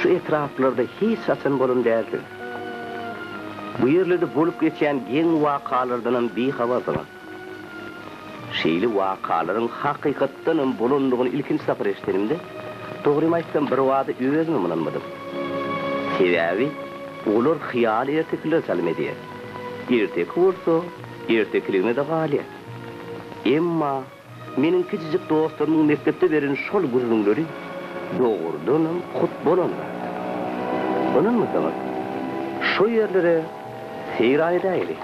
Etraflarda hiç saçın bolun değerli. Bu yerlerde bolup geçen gen vakalardan bir havazaman. Şeyli vakaların hakikatten bulunduğunu ilkinç safar eştenimde, doğru aytsam bir vaada özümü mınanmadım. Sebebi, olur hiyal ertekler salmediye. Ertek olsa, ertekliğine de gali. Emma, menin küçücük dostlarımın mektepte verin şol gururunları, doğrudan kut bolonlar. Onun mu zaman? Şu yerlere seyir değil.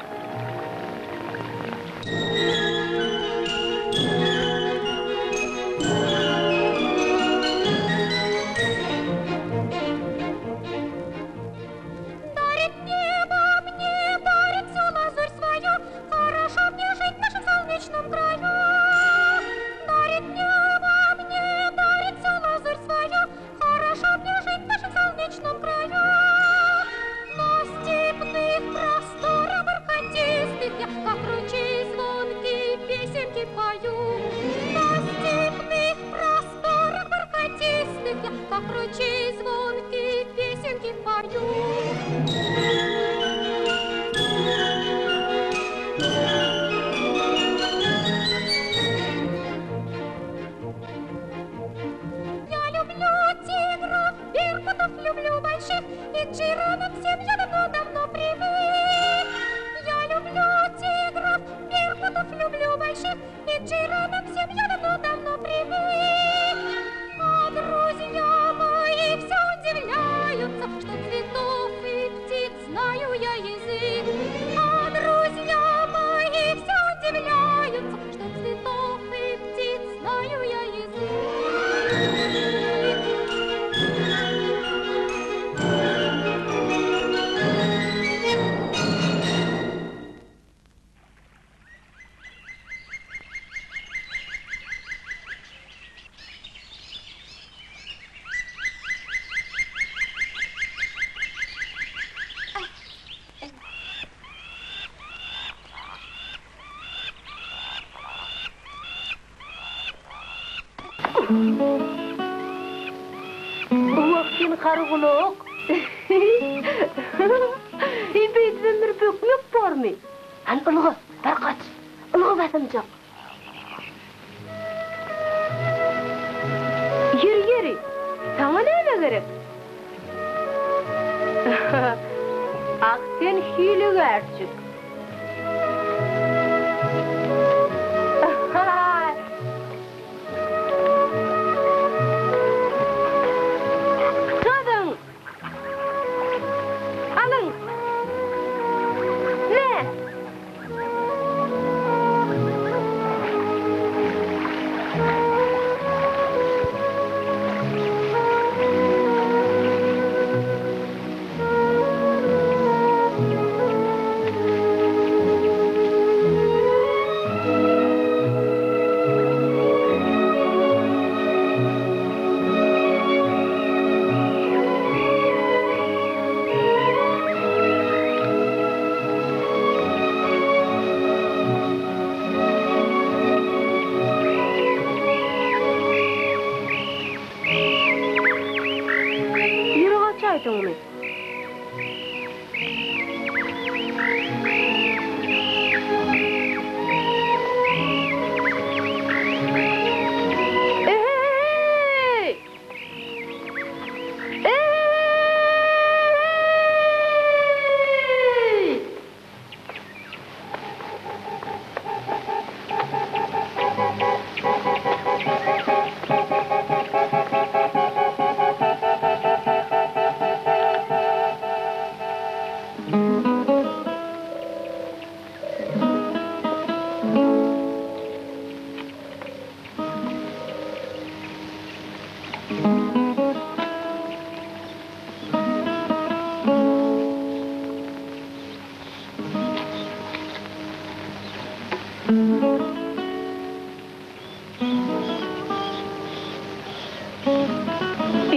Vaktin kargılık. İpeyden bir bökmek var mı? Han ılgı, bir kaç. Ilgı basımcak. Yeri. Sana ne gerek? Aksen hile gerçek.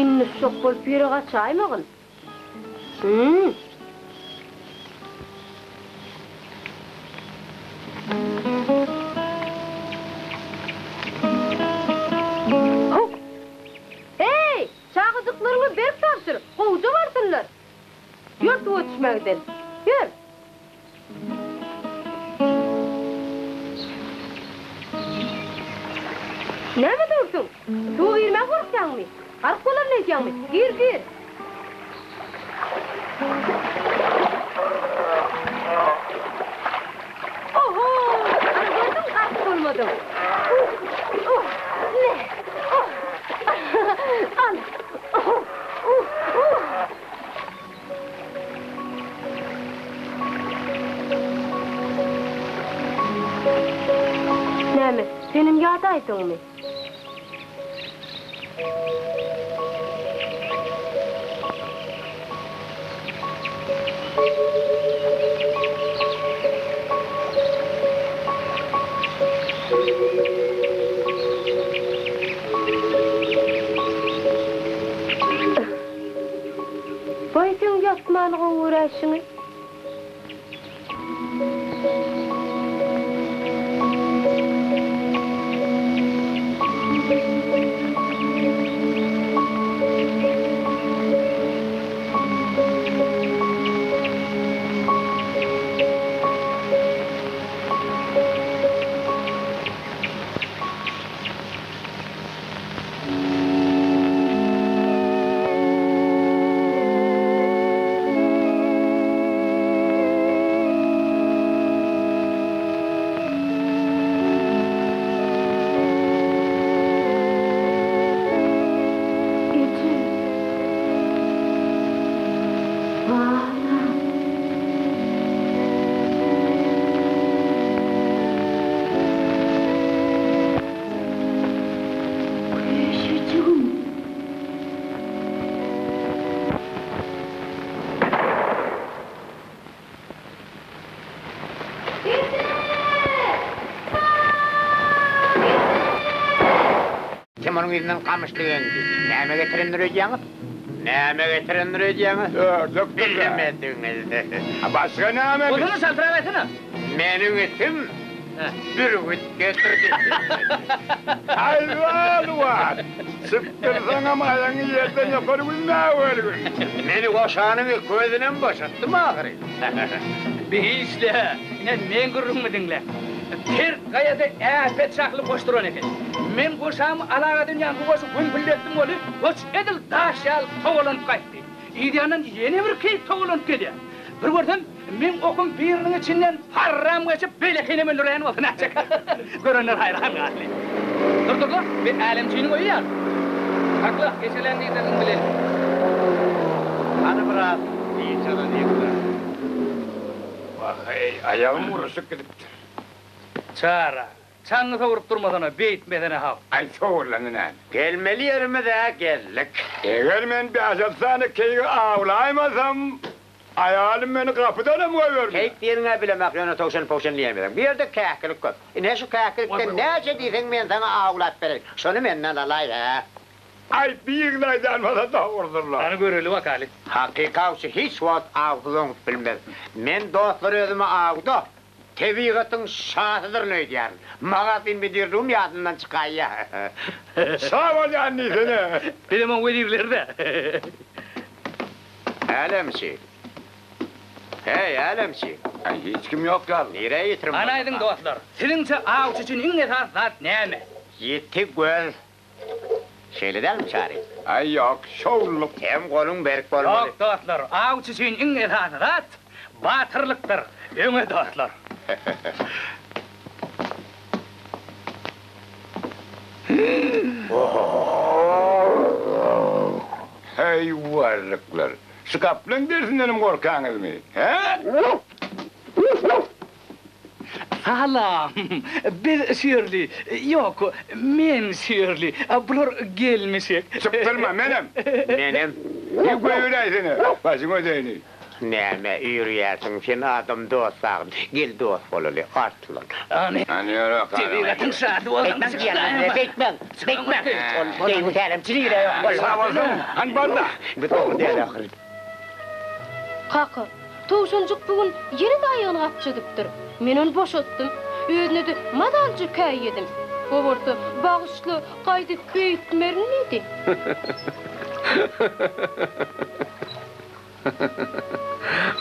Dinni sok bolup ýere gaçaýmagyn. Hey, çağızıklarını berip tapşır. Kovda varsınlar. Yurt ötüşmekden. Yür. Ne mi dursun? Tuğ girmek korkacak mı? Ark olamayacak mı? Gir. Oho! Gördün ark olmadım. Ne? Al. Ne mi? Senin yağdaydın mı? Baytın yatmalığa uğraşını. Onun yüzünden kamışlığın näme getirenler öýýäňiz? Näme getirenler öýýäňiz? Bilemediniz. Başka näme? Odunu saltırap etini. Meniň etim bir güt getirdi. Hayvan! Sıktırsan ayağını yerden yaparım ne var? Meni koşanını gözünden boşattım ahiri. Bihisle, inen men gurrun dinle. Bir gayada afet şaklı koşturan eken. Men koşamı alağa dünyanı koşu gümpüllettim oli, koç edil daşyal toğulanıp kayttı. İdiyanın yeni bir keyip toğulanıp geliyor. Bir gördüm, men okun birinin içinden harram geçip böyle keynemen durayan oldu näçek. Görenler hayran gatli. Dur, bir alemçinin oyu ya. Haklı, geçelendiği dedim bilelim. Hadi bırak, diyeceğim diyeceğim. Vay, ayağım vuruşup gidiptir. Çara, çanlısa vurup durmadan beyitmedene hav. Ay soğurlanın han. Gelmeli yerime de geldik. Eğer men bir aşatsana keyi ağlaymasam, ayağım beni kapıdan mı koyuyor? Keyik diyene bilemek yana tavşan diyemedim. Bir yerde kâkilik koy. Ne şu kâkilikte nece diysen men sana ağlat berek. Şunu menden alay ha. Ay büyüklerden bana da vurdurlar. Anı görülü vakali. Hakikavşı hiç vaat ağzılığını bilmez. Men dostları özüme ağdı. Tebigatın şahıdır ne diyer. Mağazin bidirdim yadından çıkay ya. Sağ ol annesine. Bilemem verirler de. Alemsi. Hey alemsi. Ay hiç kim yok ya. Nereye yitirim? Anaydın dostlar. Sizinse ağaç için in esas zat neyme? Yetti göz. Şeyle der mi çare? Ay yok, şovluk. Hem kolun berk olmalı. Yok dostlar, ağaç için in esas zat batırlıktır. Öňe dostlar. Hey varlıklar. Sıkaplan dersinlerim korkanız mı? He? Salam, biz sürli, yok, men sürli, bular gelmişik. Sıktırma menem. Benim. Bir koyuyor seni. Başın ödeyini. Näme yürüýärsiň sen adam dostsagyn. Gel dost bolaly, artlan. Ani. Hani yürü Tebigatın şadı bolgan. Bekmen. Ol, deýim tärimçilik ýok. Sağ olsun. Hani banda. Bir togy däl ahir. Kaka, towşancık bugün yeni daýygyny gapçydypdyr. Men onu boşatdym. Özüne de madalcı käý yedim. Gobortu bagışly gaýdy köýtmermidi.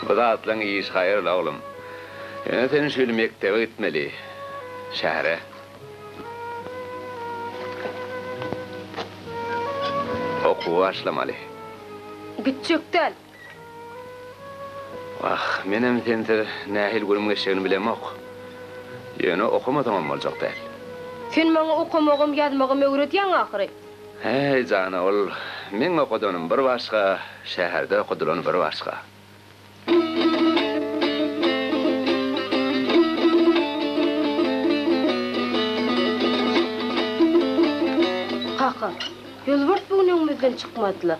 Bu da atlan iyi iş hayırlı oğlum. Yani senin şöyle mektebe gitmeli. Şehre. Okuwu başlamalı. Gitjek däl. Vah, menem sentir nähil gülüm geçeceğini bilemok. Yani okumadan boljak däl. Sen maňa okumagym, ýazmagym öwredýän ahyry. Hey cana ol, men okudanım bir başka, şehirde okudulan bir başka. Kaka, Yolbart bugün öňümizden çykmadylar.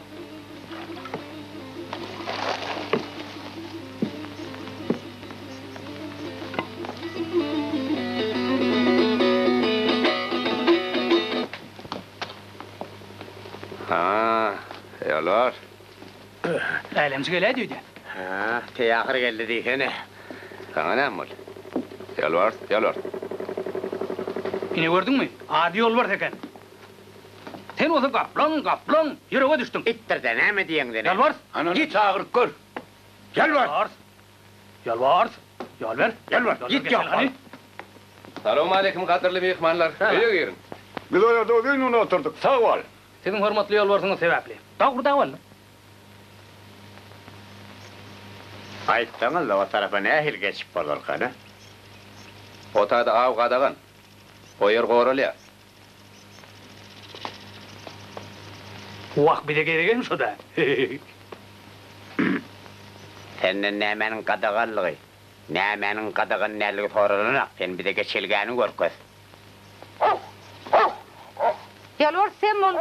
Ha, eyvallah. Älemsi geledi diýdi. Ha, teýahir geldi diýsene. Sana näme bol? Eyvallah. Ine gördüňmi? Ady yol bar eken. Sen osa gaplan, ýürege düşdüň. Ittirde näme diýeňden? Yalvar. Ananı çağırıp gör. Yalvar. Git yalvar. Salamu aleyküm kadırlı mehmanlar. Öýe girin. Biz orada o gün oturduk. Sağ ol. Senin hormatly ýolbarsyňyň sebäpli. Dagurda boldy. Aýtdyňyz da o tarafa nähil geçip bolar kana? Otada av gadagan. Oýar goralya. Wak bide gereken şu da. Senden nämenin qadaganlygy? Nämenin qadagan näligi soralanak, sen bide geçilgäni görköz. Yalvar sen mon.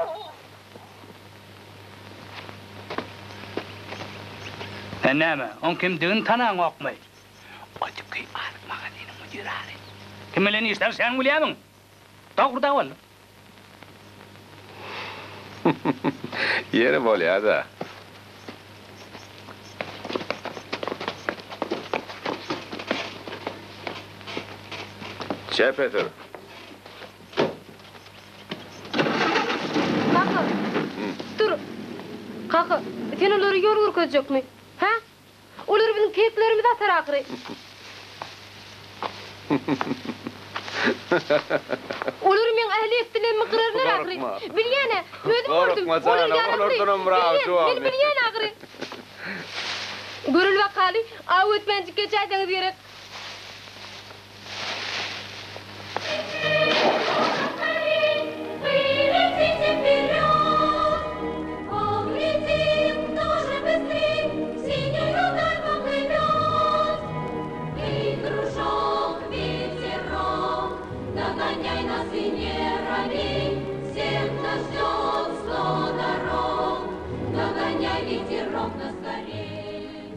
Sen näme? On kimdigin tanaň okmay. Otypky armaga diýen müdirary. Kim bilen işler sen bilýärmiň? Dagurda boldy. Yeri bol ya da. Peter. Kaka. Dur. Kaka, sen olary ýol görkezjekmi? Ha? Olar bizim keplerimizi atar ahyry. Olur men ähliýetine miqrarlar ahyry. Bilýäne, özüm gördüm. Bil bilýän ahyry. Görül wakaly, awet benjike çaýdaňyz gerek. Догоняй нас и не робей, всех нас ждет 100 дорог. Догоняй ветерок нас скорей.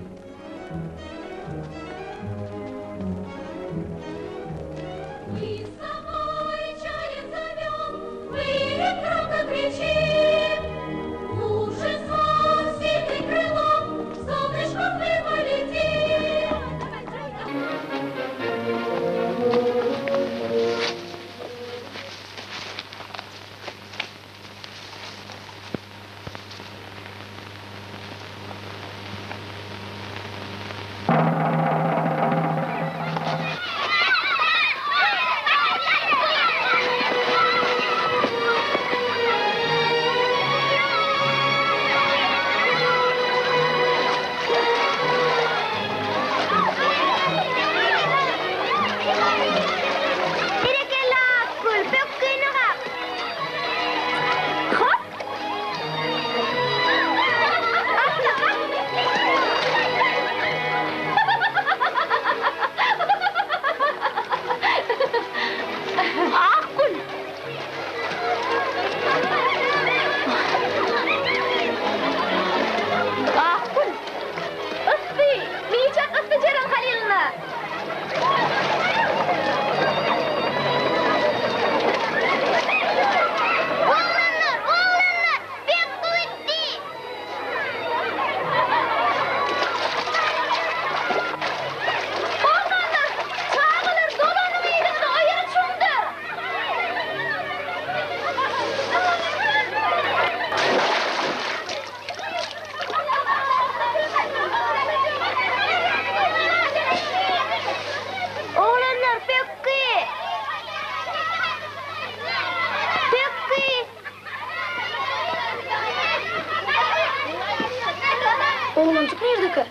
Towşancık nerede ki?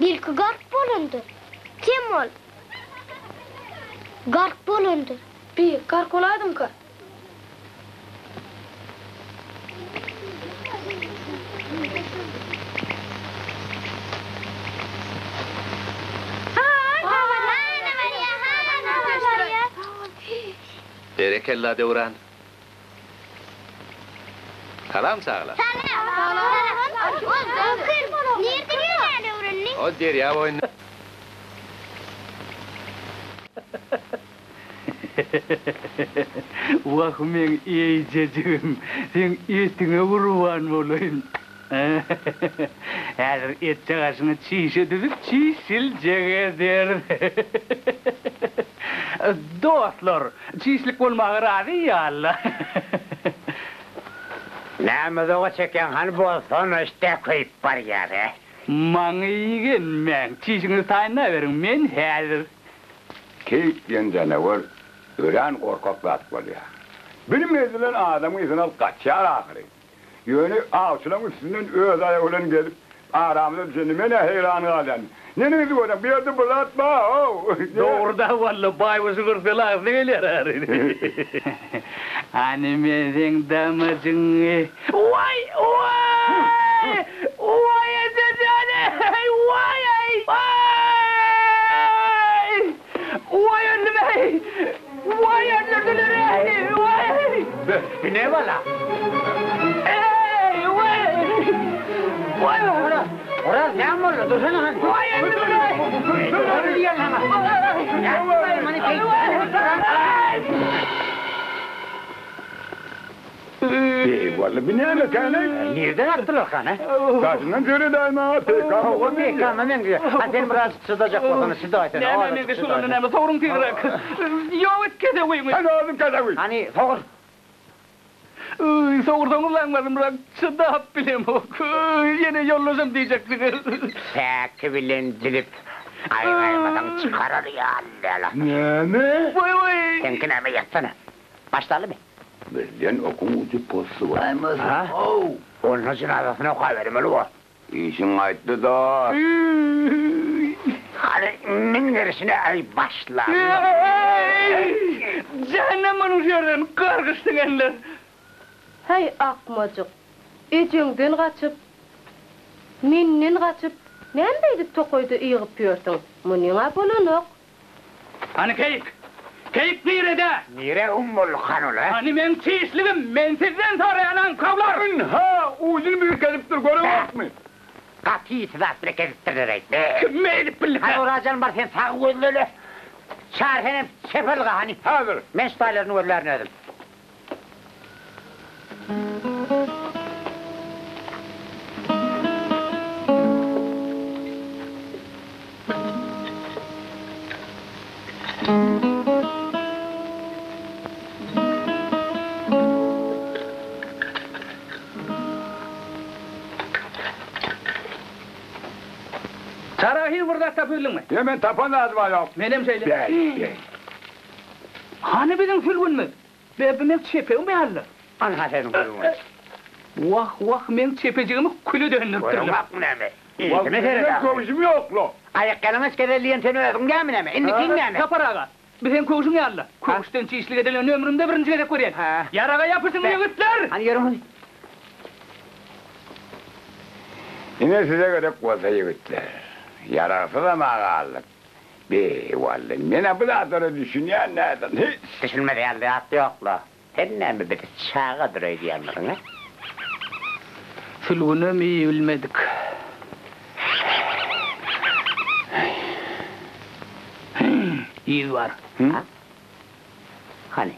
Bilki garp bolundu. Kim ol? Garp bolundu. Bir garp olaydım ki. Berekella devran. Kalam sağla. Nerede yürüyen öğrenni? O der ya oyun. Vah men iyicecim. Sen etine vurvan olayım. Hazır et çağasını çiğşe düzüp çiğşilcege der. Dostlar, çiğşlik olmağı razı ya Allah. Näme o çeken han bolsa işte koyup var ya. Maňa ýigen men, çiğşiňizi taýyna berin, men häzir. Keyik diyen canavar ölen korkak bat bolýar. Benim ezilen adamı izine kaçar ahiri. Yönü avçılan üstünden öz ayaklarını gelip aramda cenime heyranı alen. Ne diyor bir yerde bulatma. Doğruda valla bayvası kırdılar neler Hani men damacın. Vay vay. Vay edene. Vay. Vay ölme. Vay öldürdüler. Vay. Ne valla? Vay. Orası ne amorlu? Dursana lan. Vay öldürdüler. Orası gel lan. Vallahi bir ne mekane? Nereden attılar kanı? Karşından şöyle daima O pek men diyor. Ha sen biraz sıdacak bakanı sıda ayten. Ne men de şulanın ne sorun tirak. Yo et kede wey. Sen oğlum kazavi. Hani soğur. Soğurdan ulanmadım bırak. Sıdap bilem o. Yine yollasam diyeceksiniz. Peki bilin dilip. Aymadan çıkarır ya Allah. Ne? Vay vay. Sen kineme yatsana. Başlarlı mı? Bizden okumucu postu var mı? Ha? Onun cenazasına koyverim öyle var. İşin ayıttı da. Hani mingerisine ay başla. Cehennemin uçuyordan kargıştın eller. Hey akmacık. Ejengden kaçıp, minnen kaçıp, näme tokoydu ýygyp ýörtüň? Munyňa bolanok. Hani keyik? Keyik nirede? Nire ummul kanula? Hani men çiğsligim, men sizden sorayanan kavlar. Ha, uzun büyük gelip dur göremez mi? Kati sıdat brekezittirerek. Kim edip billik? Hani oracan var sen sağ gözlülü. Çarhenem sefilga hani. Hazır. Men staylarını öllerini ödüm. Sarahir burada tapıyordun mu? Hemen tapan lazım yok. Benim şeyle. Bey. Hani bizim fülgün mü? Ben çepeyim mi halle? Anha senin kuyruğun. Vah men çepeciğimi külü döndürttüm. Kuyruğun bak mı neme? Bak benim komşum yok lo. Ayak kelimesi kederliyen seni ödüm gelmi neme? İndi kim neme? Kapar ağa. Bizim koğuşun yalla. Koğuştan çiğişlik edilen ömrümde birinci kere koruyan. Yarağa yapırsın yigitler. Hani yürü hadi. Yine size göre koza yigitler. Yarası da mağallık. Vallahi mene bu da sonra düşünüyor nereden hiç. Düşünmedi yalda attı yok la. Sen neme bir çağa duraydı yanlarına? Fülgünü mü iyi bilmedik. İyi var. Ha? Hani?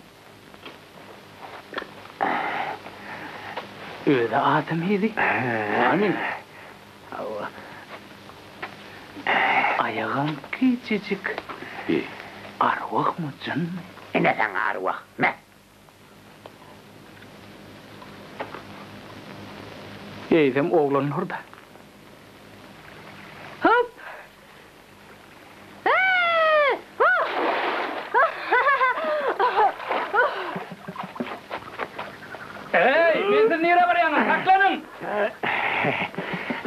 Öyle adam yedi. Hani? Ayağın küçücük. Arvah mı canım? Ne sen arvah? Ne? Eydem oğlanın orada. Hop! Hey, ben sen nere var yana? Saklanın!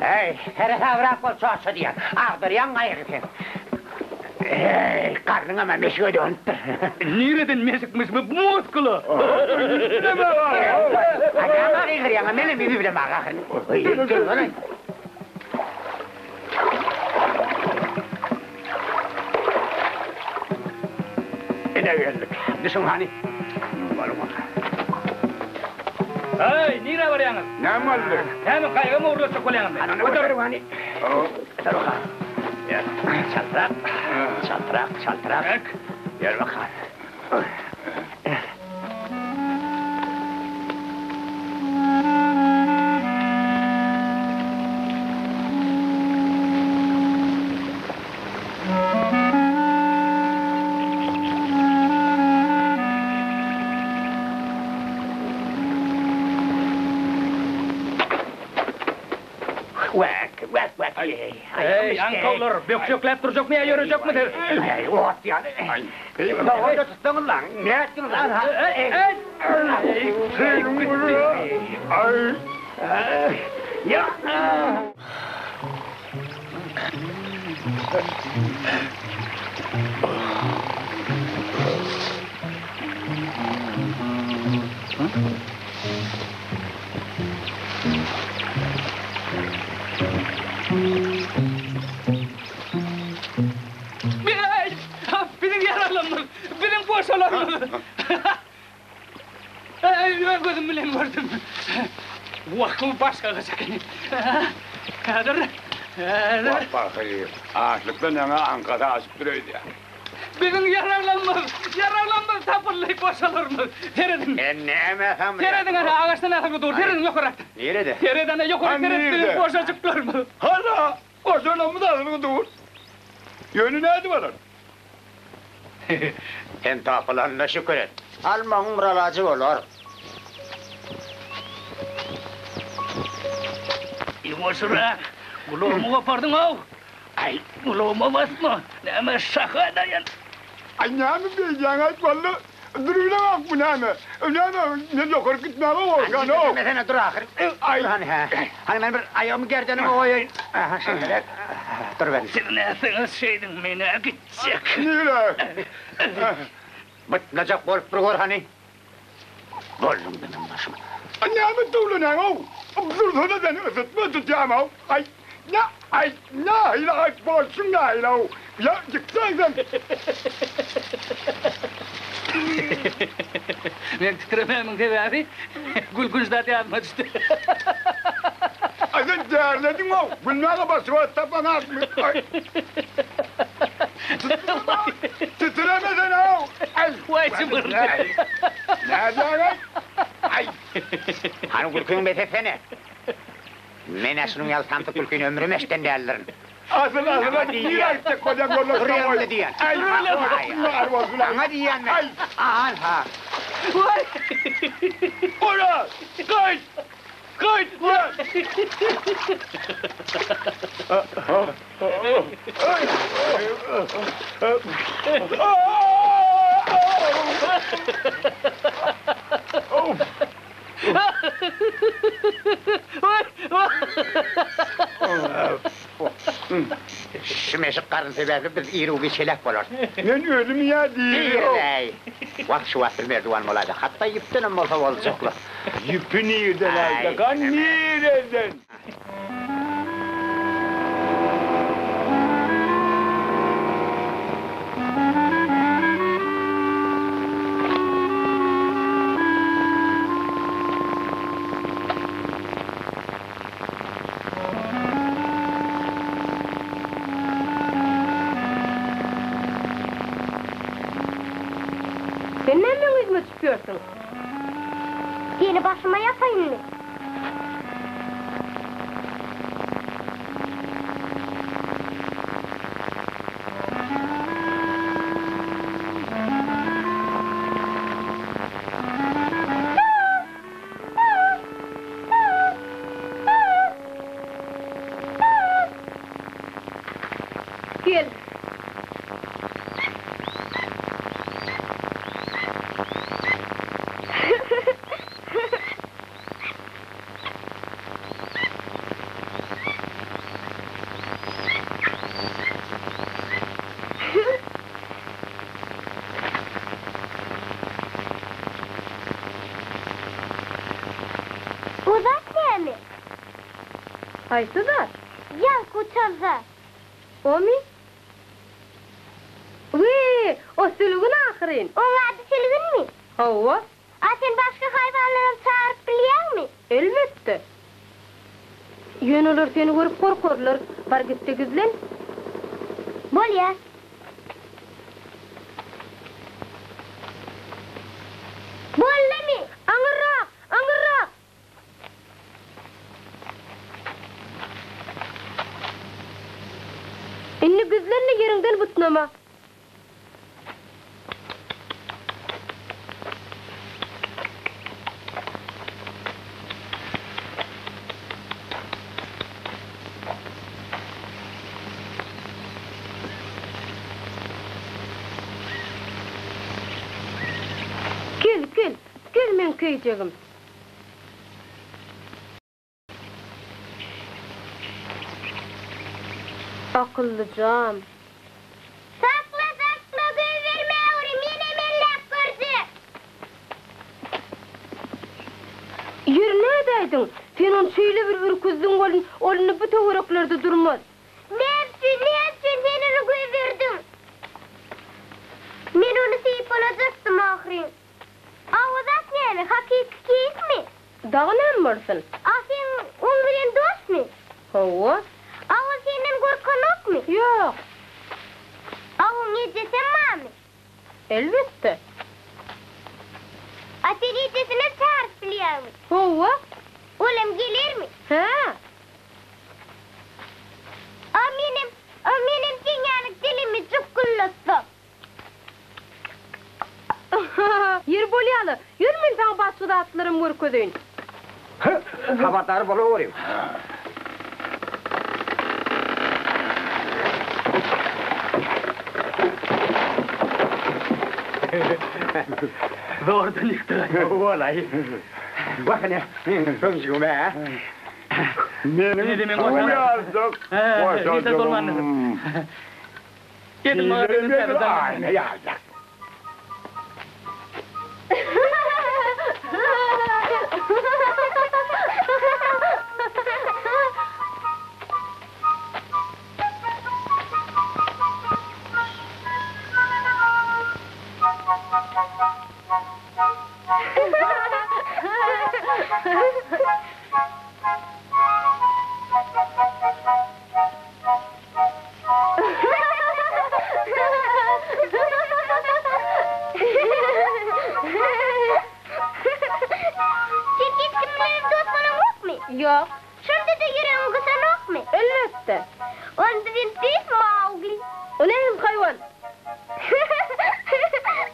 Ey, her havrak ol çoğuşu diyen. Ağdırıyan gayrı sen. Ey, karnın ama meşgul döndür. Nereden mesikmiş bu muskulu? Adamlar ilgiriyan ama benim bir bilem ağakın. Gel bana. Ne geldik? Düşün hani. Hey, nira var yalnız? Ne mallı? Hemen kaygımı uğurlasak ol yalnız. Hani otur hani. Otur bakalım. Gel. Çaltırak. Çaltırak, çaltırak. Gel bakalım. Hey, ankalar, bökşöklep duracak mı ya, yürüyecek mi? Hey, ot yani. Ne oldu tuttun lan? Ne ettin lan? Ya. Benim yaralanmam, benim boşalanmam. Ben gözüm bilen gördüm. Vakım başka kaçak. Kadir. Bak bakayım. Ağaçlıktan yana Ankara açıp duruyordu ya. Benim yaralanmam, tapırlayıp boşalırım. Teredin. Ne emefem? Teredin ağaçtan ayakta dur, teredin yukarı. Nerede? Teredin yukarı, teredin boşacık durma. Hala boşanamı da alını dur. Yönü nerede var? Sen tapılarına şükür et. Alma umralacı olur. İmoşura, kulağımı kopardın av. Ay, kulağıma basma. Neme şaka dayan. Ay ne mi diyeceksin ay vallahi. Duruyla bak bu ne mi? Ne yukarı gitmeye olgan o. Mesela dur ahır. Ay. Hani ben bir ayağımı gerdanıma koyayım. Aha şimdi. Dur ben. Sen nesiniz şeydin beni gidecek. Nere? Bıtılacak bolup durur hani. Bollum benim başıma. Ay ne mi tuğlu ne o? Dur sonra seni ısıtma tutacağım o. Ay ne? Ay ne? Ay bolsun ne? Ya çıksan sen. Ben titremem tabi abi. Gülgüzdat yapma işte. Ay sen değerledin o. Bunlara basıyor tapana atmış. Ay. Titremeden o. Ay. Vay çıbırdı. Ne diyorsun? Ay. Hani gülkün betesene. Men şunun yaltantı gülkün ömrüm eşten değerlerin. Asıl niye açtık kocan kolla Duruyalım da diyen. Ay. Hadi yiyen ben. Ay. Aha. Vay. Ora! Kaç! Kaç! Ya! Şu meşik karın sebebi biz iri bir çelek olur. Ben ölüm ya değil. Ey. Vak şu vakit merdivan olaydı. Hatta yıptınım olsa olacaklar. Yüpü nereden aldı? Kan nereden? Sen nereden izme çıkıyorsun? Yeni başıma yapayım mı? Gel. Haysı da? Yanku çalza. O mi? Vee, o sülgün ahirin. Onun adı Sülgün mü? Hava? Sen başka hayvanların çağırıp biliyor mi? Elbette. Yönülür seni görüp korkurlar. Var gitti güzlen. Bol ya. Bolla mi? Angırrak, angırrak. İnni güzlenle yerinden butnama. Gel men kıyacağım. Akıllıcam. Sakla göy verme yavrum, yine mellak gördü. Yer neredeydin? Sen on şöyle bir ürküzdün olunu bu tavırıklarda durmaz. Nefsin, ben onu göy verdim. Ben onu seyip olacaktım ahirin. Avuzat yani, hakiki keyif mi? Dağınan mırsın? Sen onu bilen dost mu? Hava? Avuz senden korkan yok mu? Yok. Avun yedesen mi? Elbette. Sen yedesine çağırıp biliyor mu? Hava? Oğlum gelir mi? Ha? Benim dünyanın dilimi çok kullandı. Yer bolyalı. Yürümeyin sen basıda atlarım vurkudun. Haberdarı buluyorum. Doğrudan yıktı. Vallahi. Bakın ya. Sonuçum be. Benim demek uyardık. Neyse dolmanızım. Yedim mağarını seriden. Aynı yazdık. Yok. Şimdi de yüreğin kısan yok mu? Elbette. Onun bizim büyük Mowgli. O neyim hayvan?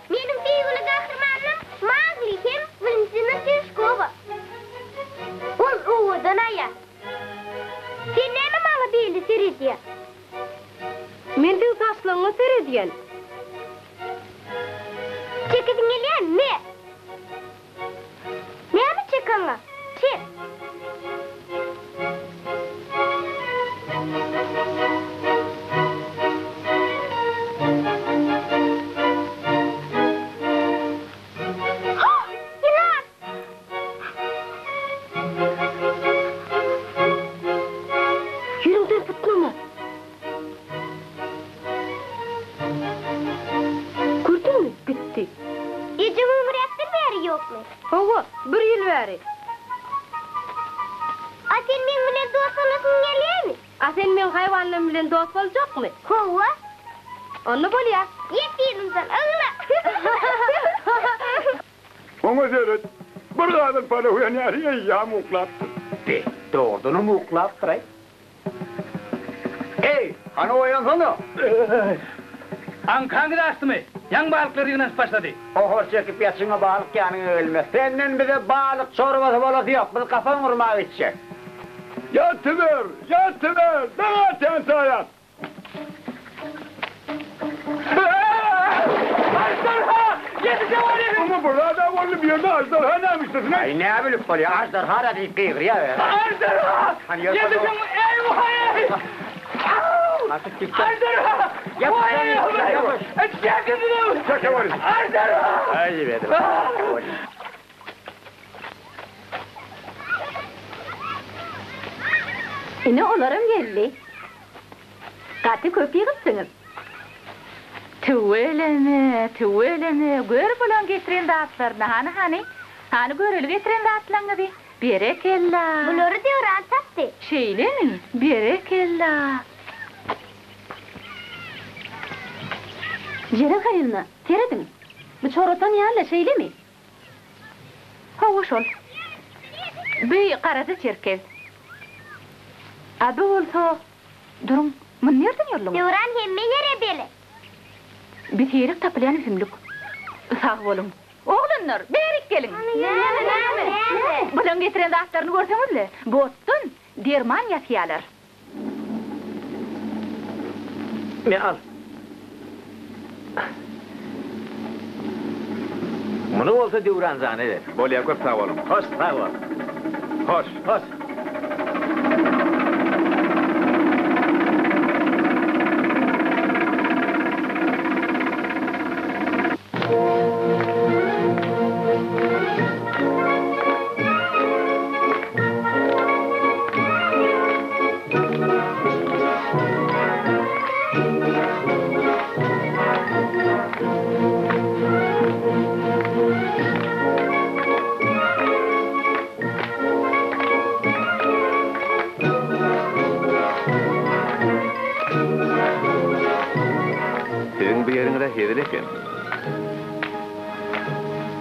Benim büyük kahramanım Mowgli hem Vincent'ın Teskova. O uğurdan aya. Sen ne bana değildi Seridiye? Mendil taşlığını seyrediyen. Çekidin geliyen ne? Ne mi çekanla? Çek. Yerimden fıtnama. Gördün mü? Gitti. Gece umuriyatın veri yok mu? Hava, bir yıl veri. Sen benimle dost olasın geliyor mu? Sen men hayvanlarım bilen dost olacak mı? Hova. Onu bol ya. Yettiğim sen ağla. Ona seyret. Bir kadın para uyanıyor ya muklattı. De, doğduğunu mu uklattırayım? Hey, hani uyansana. Ankangı da astı mı? Yan balıkları yine başladı. O hor çekip yaşına balık yanına ölmez. Senden bize balık çorbası bala diyor. Biz kafan vurmağı içecek. Yatıver, yatıver. Daha sen sayat. Ajdarha! Yetişe var ya! Ama burada onu bir yerde ajdarha neymiştir? Ne? Ay ne bilip var ya, ajdarha da deyip kıyır ya. Ajdarha! Hani yapma Yetişe o. eyvah! Artık çıktı. Ajdarha! Yap, Vay yap, eyvah! yap. Çekin bunu! Çeke var. Ajdarha! Ay bedim. Ine olaram geldi. Katı köpeği kızsınız. Tüveleme, gör bulan getiren dağıtlarını hani görülü getiren dağıtlarını bir. Berekella. Bunları diyoran tattı. Şeyle mi? Berekella. Jere kayınla, teredin. Bu çorotan yerle şeyle mi? Hoş ol. Bir karadı çerkez. Adı olsa, durun, bunu nereden yollum? Diyoran hemme yere beli. Bir terik tapılayan isimlik. Sağ olun. Oğlunlar, berik gelin. Ne? Bulan getiren dağıtlarını görsenizle. Bottun, derman yasiyalar. Ne al? Bunu olsa diyoran zanneder. Bolya köp sağ olun. Hoş sağ ol. Hoş. Hoş. Senin bir yerine hedileken.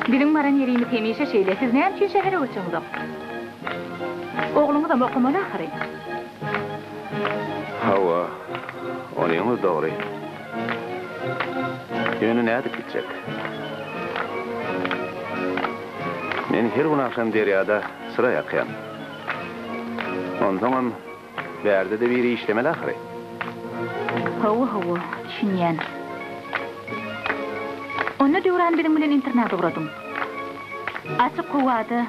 Bilim varan yerimi temişe şeyle, siz ne için şehre uçunuz? Oğlumu da okumalı ahire. Hava, onun doğru. Yönü ne adık gidecek? Men her gün akşam deryada sıra yakıyan. Ondan berde de biri işlemeli ahire. Hava, düşünyen. Onu diyoran benim bilen internada uğradım. Açık kuvada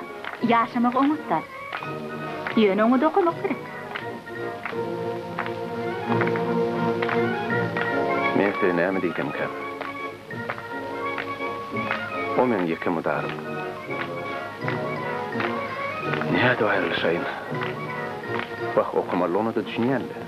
yaşamak umutlar. Yönü onu da okumak gerek. Men seni näme diýdim kan? O men ýeke mudarym. Näde aýrylşaýyn? Bak okumaly onu da düşünýärler.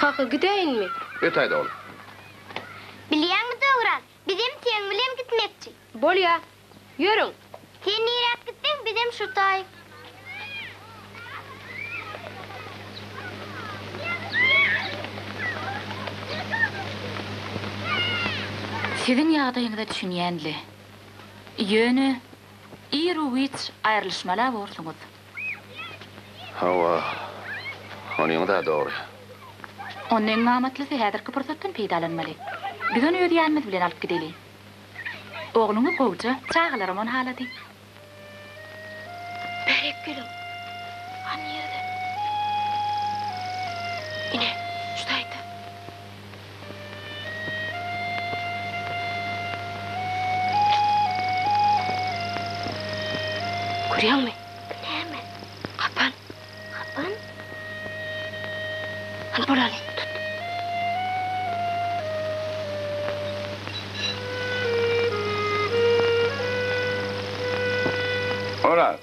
Kaka gideyin mi? Ötayda oğlum. Biliyor mu Diyoran? Bizim tengülem gitmekçi. Bol ya, yürün. Sen nereye gittin? Bizim şurtay. Sizin ýagdaýyňyzda düşünýänli. Yönü iruwiç aýrylşmalar bolsuňuz. Hava, onun da doğru. Onun namatlysi häzirki pursatdan peýdalanmaly. Biz onu öz ýanymyz bilen alyp gideli. Oğlumy gowja çağlarym on halady. Berek gülüm. Anýydy. Ine, şudaýdy. Görýärmi? Näme? Kapan. Kapan? An bolany tut. Oral.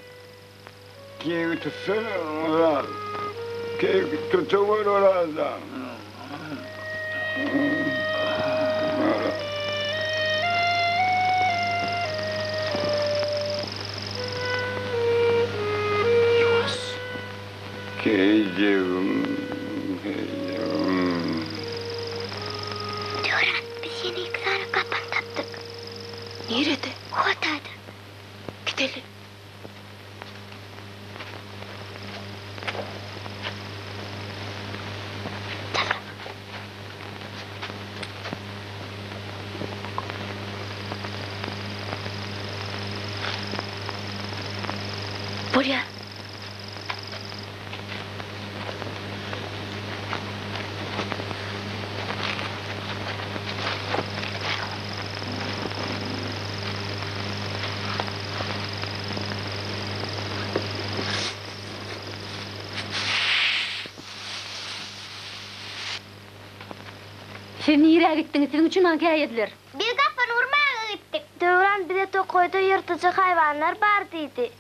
Keyfi tutsana oral. Keyfi tutuver oraldan. Keycim. Diyoran, biz yeni iki tane kapan taptık. Nerede? Ortaydı. Gidelim. Buraya. Sen nire gittin? Senin için hangi ayetler? Bir kapın vurmaya gittik. Dövran bir de Tokoy'da yırtıcı hayvanlar var dedi.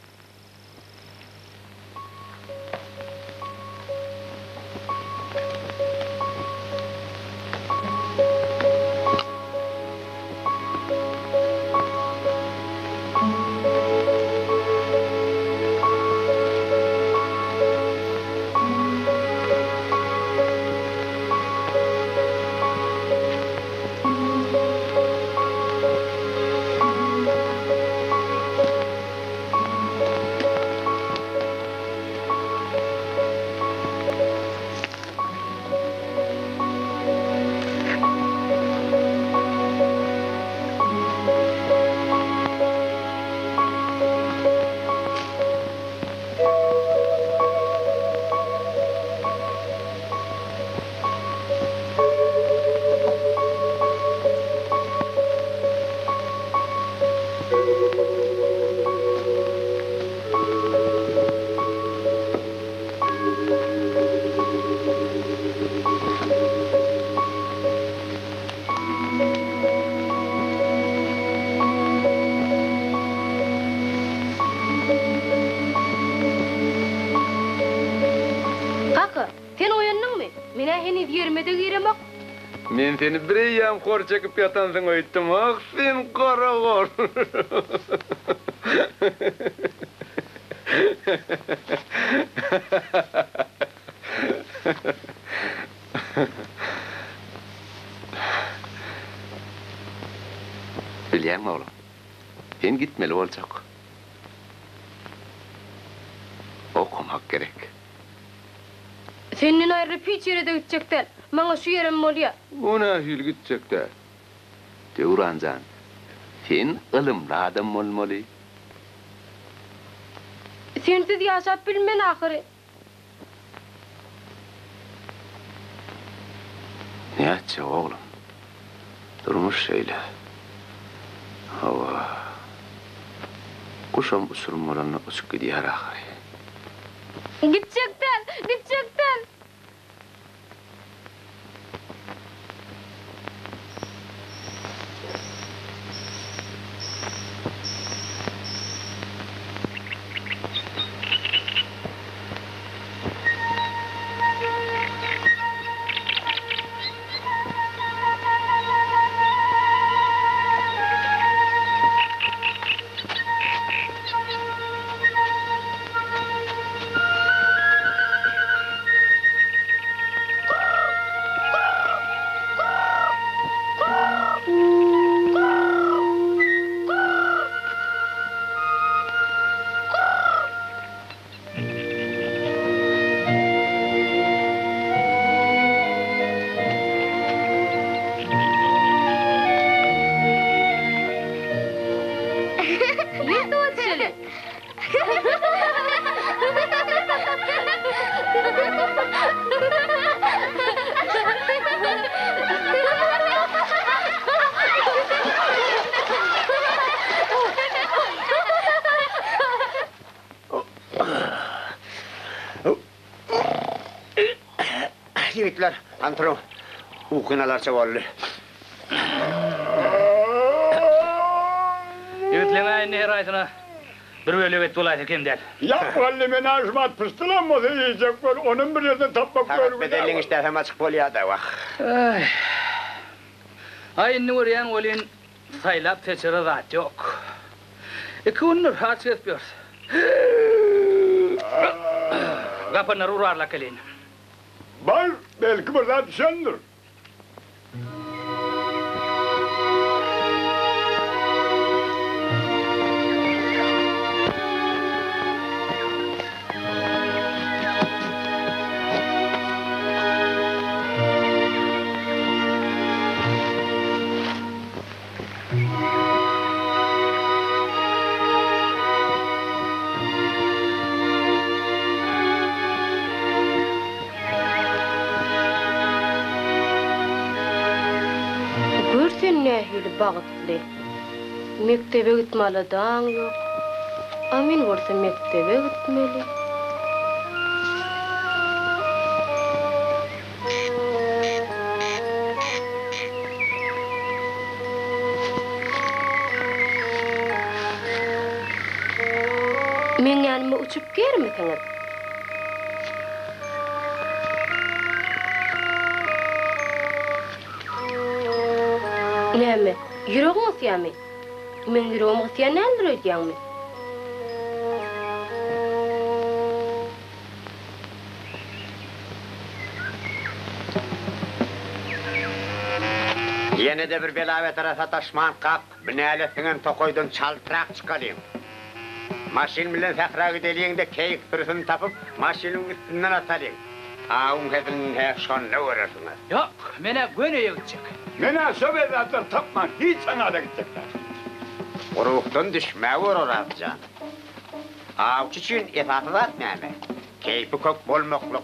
Men seni bir eyyam kor çekip yatansın öýtdim. Ah sen kara kor. Bilýän oğlum. Sen gitmeli boljak. Okumak gerek. Senin ayrı piç yere de gidecekler. Bana şu yerim bolýar. Ona hil gidecekler. Dewranjan, sen ılımlı adam bolmaly. Sensiz yaşap bilmen ahiri. Ne etçe oğlum? Durmuş şöyle. Hava. Kuşam usurmalarına uçup gidiyor ahiri. Gidecekler, gidecekler. Yigitler, antron. Ukinalar çavallı. Yigitleňe ne raýatyna bir bölüget bolaydy kendel. Ya vallahi men aşmat pıstılanmasa yiyecek var. Onun bir yerden tapmak Hakat görmüyor. bedelin işte hem açık bolýar da bak. Ay Nuryan olin saylap seçere zat yok. İki günür rahat etmiyor. Kapınar urarla kelin. Var belki buradan düşendir. Nähili bagtly. Mektebe gitmeli daň ýok. Amin bolsa mektebe gitmeli. Men yanıma uçup gelmekiniz. Näme? Yüreğim ýa-me? Men yüreğim ýa nädir öýdýärmi? Yine de bir belavet arasa taşman kap, binaletinden tokoydun çaltırak çıkalayım. Maşin bilen sakra gideliyin de keyik pırısını tapıp, maşinin üstünden atalayım. Ağın hedin hekşon ne uğraşsınız? Yok, mene göneye gidecek. Mene söbedatlar tapma, hiç sana da gidecekler. Uruqdan düşme vurur atcan. Avçı için esası da etmeyeme. Keyfi kök bolmokluk.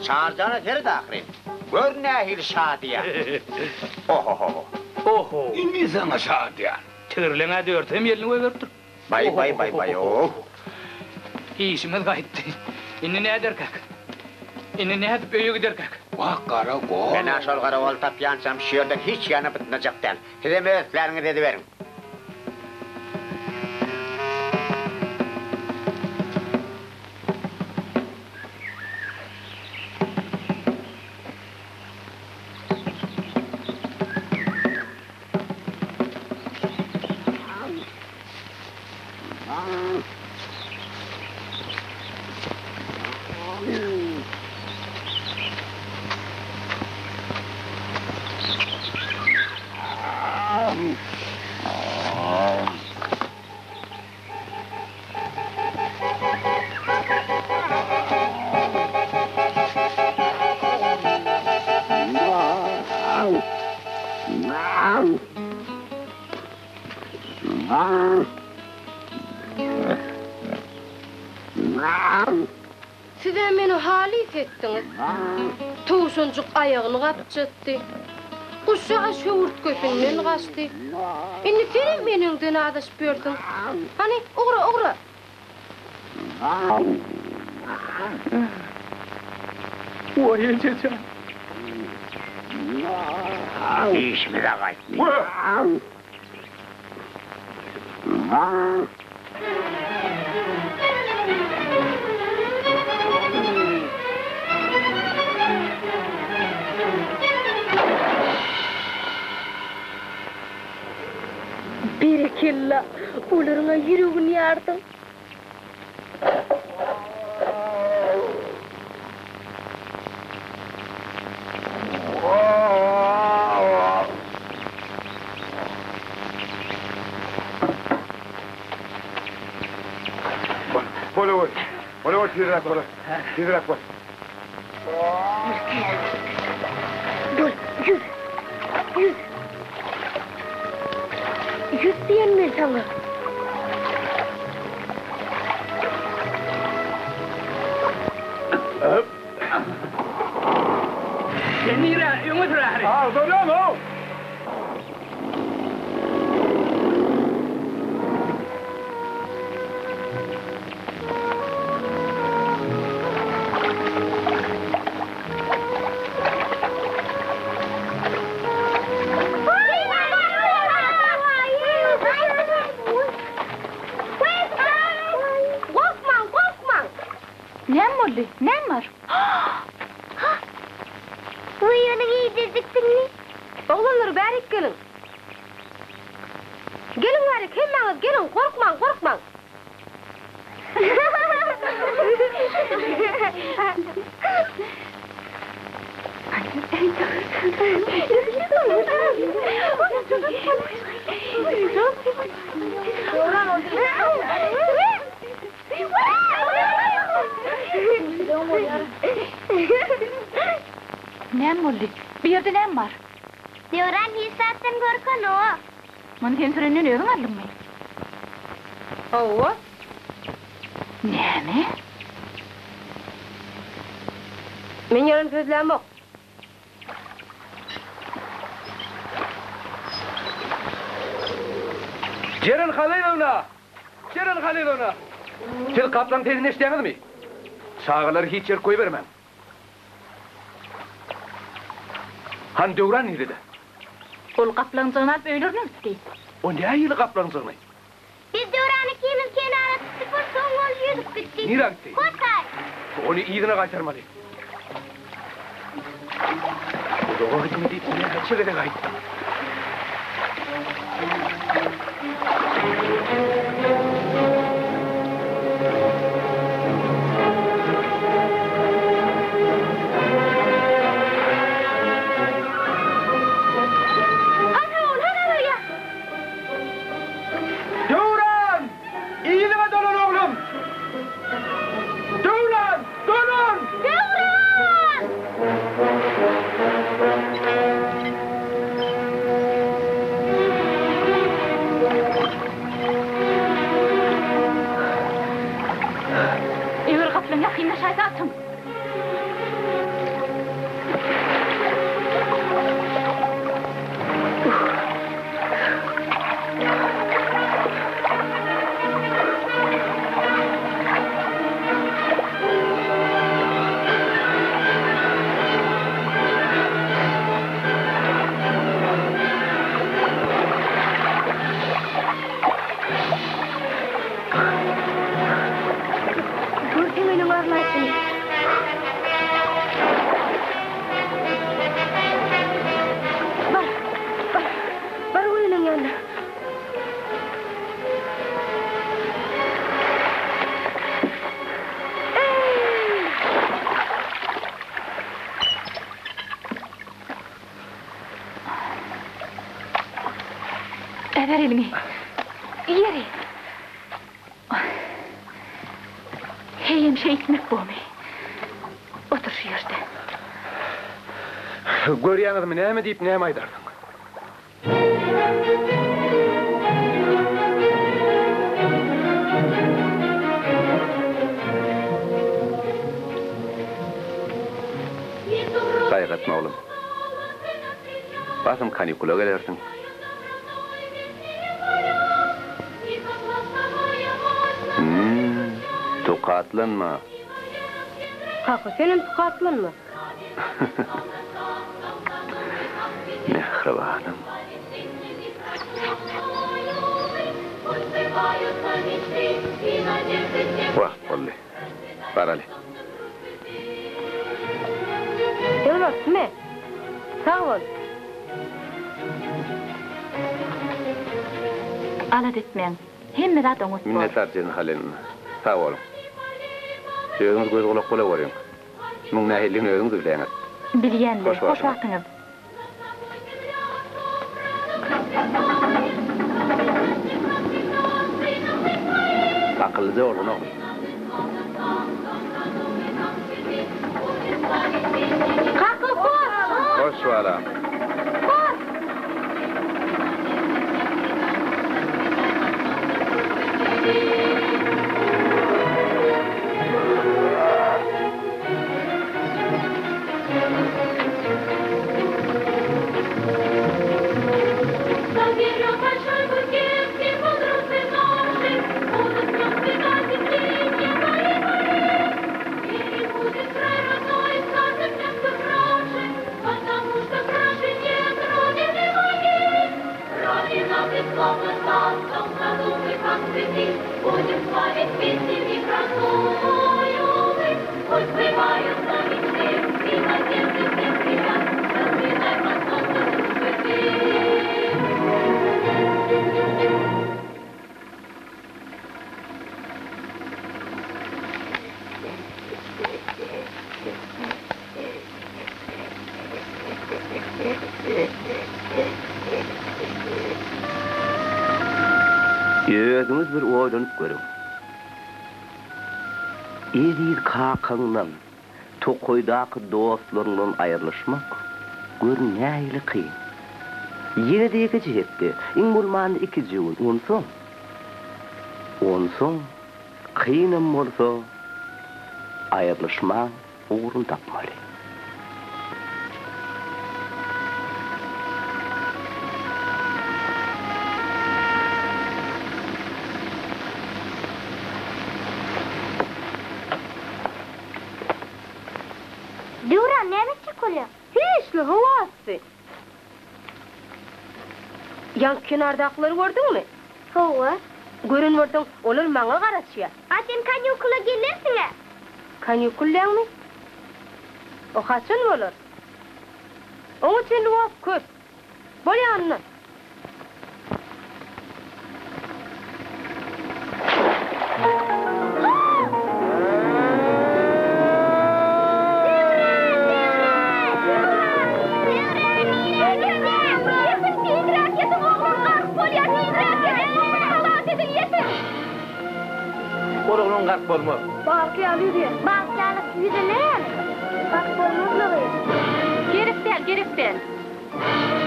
Çağırcana seri de akrim. Gör nehil şadiya. Oho. Oho. İndi sana şadiyan. Tırlığına dörtüm yerini överdir. Bay, oh. İşimiz gaytti. İnni ne eder kak? İnni ne edip öye gider kak? Vah karakol. Ben aşol karavol tap yansam şiirde hiç yanı bitmeyecek değil. Size mühendislerinizi dedi verin. Size meni halis ettiniz. Tuşuncuk ayağını kapçattı. Kuşağa şöğürt köpünden kaçtı. Inni sen meningden adaşıp gördün. Hani uğra. Oy çeçe. İşimize gaytti. Berekella, ularına yüreğini yardın. Bolu, tizrak koy. Dur, yüz. Yüz diyen mi sana? Sen nire, yumut rahri. Dönüyorum o. Ne var? Uyuyanı giydirdiktin mi? Oğlanlar berik gelin. Gelin berik, hemmeniz gelin, korkman. Nem oldu? Bir yerde nem var? Diyoran hissettin korkan o. Bunu sen sürenin öğün aldın mı? Ova. Ne mi? Men yarın sözlem yok. Ceren Halilovna. Siz kaplan tezini işleýäňiz mi? Çağıları hiç yer koyuvermem. Han döwran ýerinde. Ol kaplanzığını alıp öýleriniz ki. O näýe ýyly kaplan zırny? Biz diyoran yani kimin kenara tuttuk var son yüzüp bitti. Nira gitti? Kotay. Onu iyidine kaytarmalı. Doğa gidin deyip ne kaçırı da kaydı. Ver elini. Yeri. Heyim şey etmek boğme. Otur şu yerde. Görýän adamy näme diýip näme aýdardyň? Gaýgatma oğlum. Basym kanikula gelersiň. Tukatlanma. Kaka, senin tukatlanma. Mehribanım. Vakt bolly. Baraly. Elbet, me. Sağ ol. Alat etmeyin. Hemme de adamız var. Minnettar senin halin. Sağ olun. Sözünüz göz kulak kula görüyorum. Bunun nahilliğini özünüz bileyiniz. Bilyenler, hoş vaktiniz. Akıllıca olun oğlum. Kaka, koş! Hoş valla. Özüňiz bir oýlanyp görüň. Eziz kakaňdan, tokoýdaky dostlaryňdan aýrylşmak gör nähili kyn. Ýene dege jihetde, iň bolmany iki jüwün, onsoň kynym bolsa aýrylşmak ugrun tapmaly. Duran, näme çykolýar? Hiçli havasy. Yan kenardakyları gördüňmi? Hawa. Görün vurdun, olur maňa garaşýar. Atem kanyukula gelirsiňe. Kanyukulläňmi? O haçan bolar? Oňa sen wagt köp. Bolýanmy? Oğlum garp bolma. Balki alıyor. Balki alıp yüzüne. Bak bolmaz mı? Gerek değil.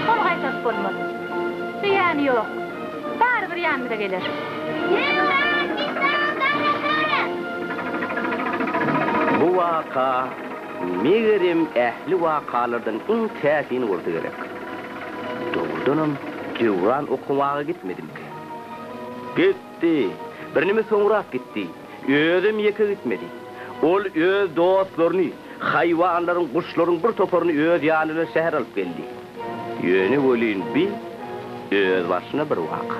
Ol haytas bolmaz. Yani yok. Bari bir yanımda gelir. Bu waka megerim ähli wakalardan iň täsini bolsa gerek. Doğrudanam Dewran okumaga gitmedim ki. Gitti. Bir nime soňrak gitdi. Özüm ýeke gitmedi. Ol öz dostlaryny, haýwanlaryň, guşlaryň bir toparyny öz ýanyna şäher alyp geldi. Ýöne bolýan bir öz başyna bir waka.